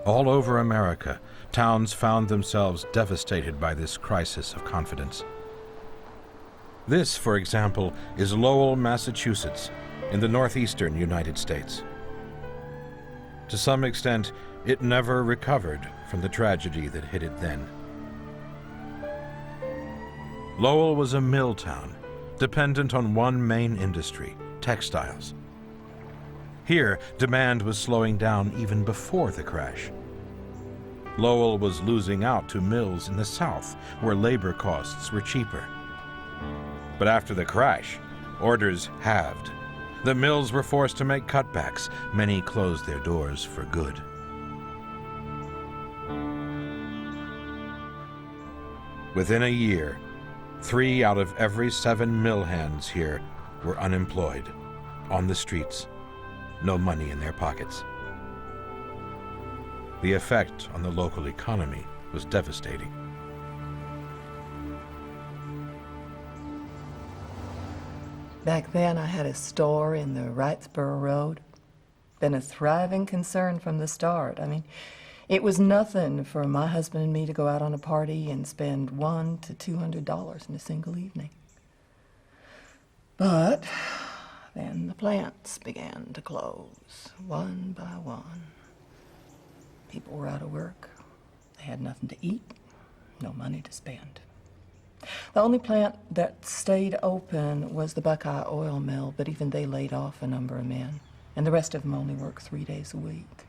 All over America, towns found themselves devastated by this crisis of confidence. This, for example, is Lowell, Massachusetts, in the northeastern United States. To some extent, it never recovered from the tragedy that hit it then. Lowell was a mill town, dependent on one main industry, textiles. Here, demand was slowing down even before the crash. Lowell was losing out to mills in the South, where labor costs were cheaper. But after the crash, orders halved. The mills were forced to make cutbacks. Many closed their doors for good. Within a year, 3 out of every 7 mill hands here were unemployed, on the streets, no money in their pockets. The effect on the local economy was devastating. Back then, I had a store in the Wrightsboro Road. Been a thriving concern from the start. I mean, it was nothing for my husband and me to go out on a party and spend $100 to $200 in a single evening. But then the plants began to close, one by one. People were out of work. They had nothing to eat, no money to spend. The only plant that stayed open was the Buckeye oil mill, but even they laid off a number of men, and the rest of them only worked 3 days a week.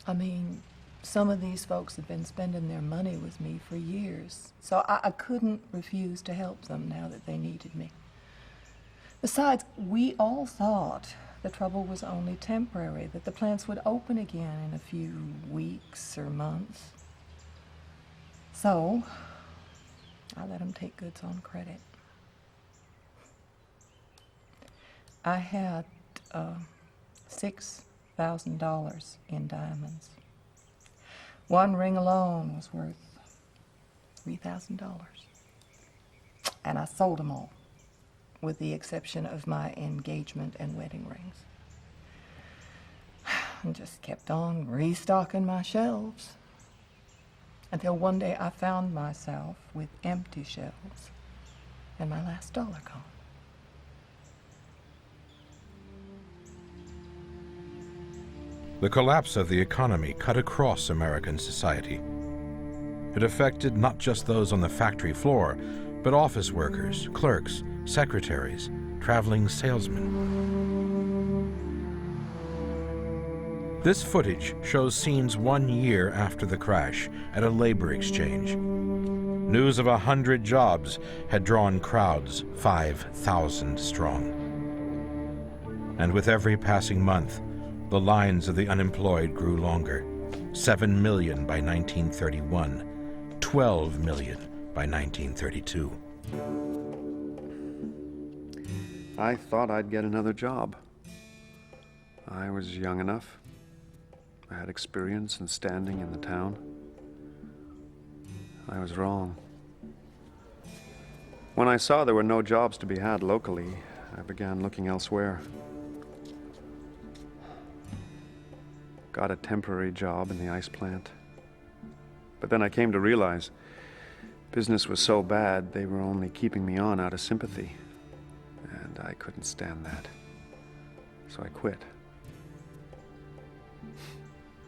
I mean, some of these folks had been spending their money with me for years, so I couldn't refuse to help them now that they needed me. Besides, we all thought the trouble was only temporary, that the plants would open again in a few weeks or months. So, I let them take goods on credit. I had $6,000 in diamonds. One ring alone was worth $3,000. And I sold them all, with the exception of my engagement and wedding rings. And just kept on restocking my shelves. Until one day I found myself with empty shelves and my last dollar gone. The collapse of the economy cut across American society. It affected not just those on the factory floor, but office workers, clerks, secretaries, traveling salesmen. This footage shows scenes 1 year after the crash at a labor exchange. News of 100 jobs had drawn crowds 5,000 strong. And with every passing month, the lines of the unemployed grew longer. 7 million by 1931, 12 million by 1932. I thought I'd get another job. I was young enough. I had experience and standing in the town. I was wrong. When I saw there were no jobs to be had locally, I began looking elsewhere. Got a temporary job in the ice plant. But then I came to realize business was so bad they were only keeping me on out of sympathy. And I couldn't stand that. So I quit.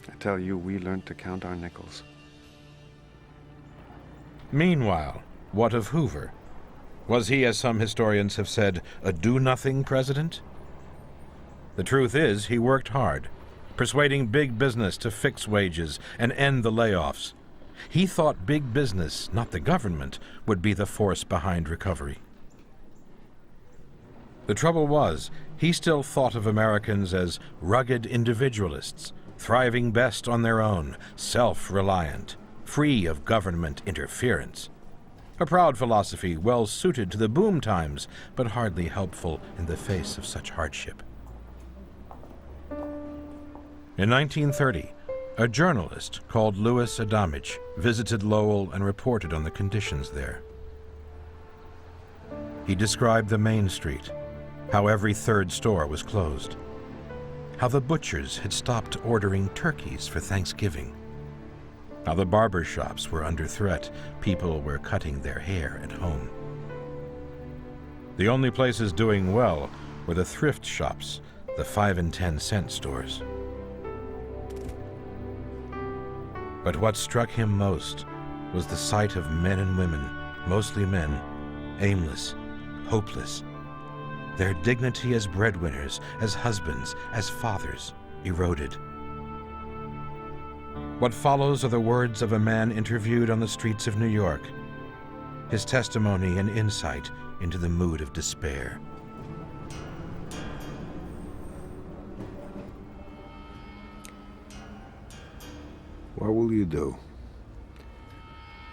I tell you, we learned to count our nickels. Meanwhile, what of Hoover? Was he, as some historians have said, a do-nothing president? The truth is, he worked hard, persuading big business to fix wages and end the layoffs. He thought big business, not the government, would be the force behind recovery. The trouble was, he still thought of Americans as rugged individualists, thriving best on their own, self-reliant, free of government interference. A proud philosophy well suited to the boom times, but hardly helpful in the face of such hardship. In 1930, a journalist called Louis Adamich visited Lowell and reported on the conditions there. He described the main street, how every third store was closed. how the butchers had stopped ordering turkeys for Thanksgiving, how the barber shops were under threat, people were cutting their hair at home. The only places doing well were the thrift shops, the 5 and 10 cent stores. But what struck him most was the sight of men and women, mostly men, aimless, hopeless. Their dignity as breadwinners, as husbands, as fathers, eroded. What follows are the words of a man interviewed on the streets of New York, his testimony and insight into the mood of despair. What will you do?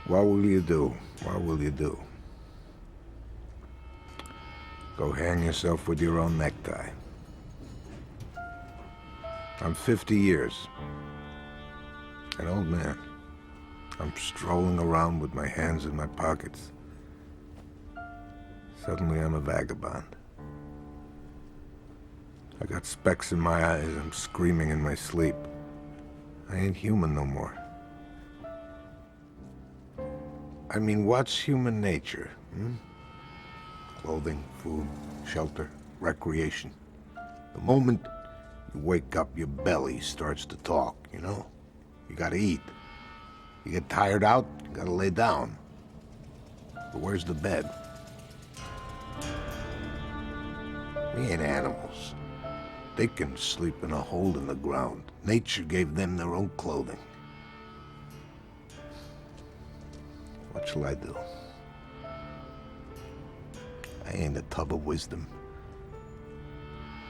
What will you do? What will you do? Go hang yourself with your own necktie. I'm 50 years. An old man. I'm strolling around with my hands in my pockets. Suddenly I'm a vagabond. I got specks in my eyes. I'm screaming in my sleep. I ain't human no more. I mean, what's human nature? Clothing, food, shelter, recreation. The moment you wake up, your belly starts to talk, you know? You gotta eat. You get tired out, you gotta lay down. But where's the bed? We ain't animals. They can sleep in a hole in the ground. Nature gave them their own clothing. What shall I do? I ain't a tub of wisdom.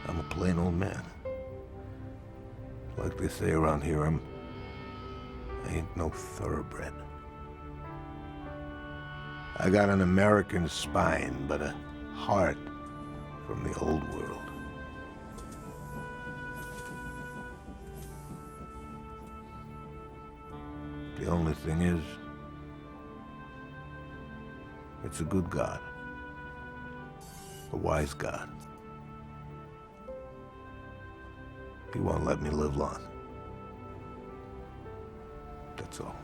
I'm a plain old man. Like they say around here, I ain't no thoroughbred. I got an American spine, but a heart from the old world. The only thing is, it's a good God. A wise God. He won't let me live long. That's all.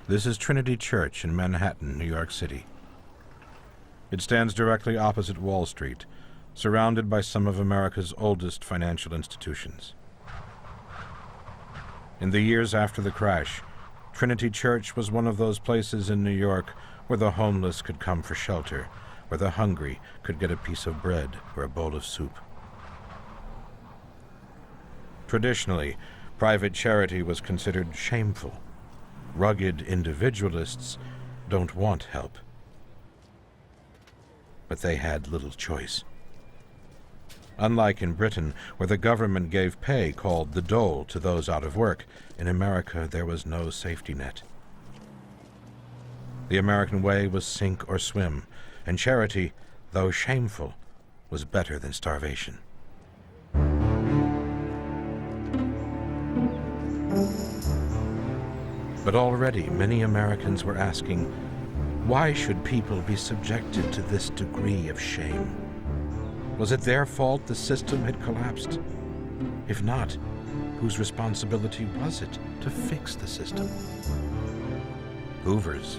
This is Trinity Church in Manhattan, New York City. It stands directly opposite Wall Street, surrounded by some of America's oldest financial institutions. In the years after the crash, Trinity Church was one of those places in New York where the homeless could come for shelter, where the hungry could get a piece of bread or a bowl of soup. Traditionally, private charity was considered shameful. Rugged individualists don't want help. But they had little choice. Unlike in Britain, where the government gave pay called the dole to those out of work, in America there was no safety net. The American way was sink or swim, and charity, though shameful, was better than starvation. But already many Americans were asking, why should people be subjected to this degree of shame? Was it their fault the system had collapsed? If not, whose responsibility was it to fix the system? Hoover's.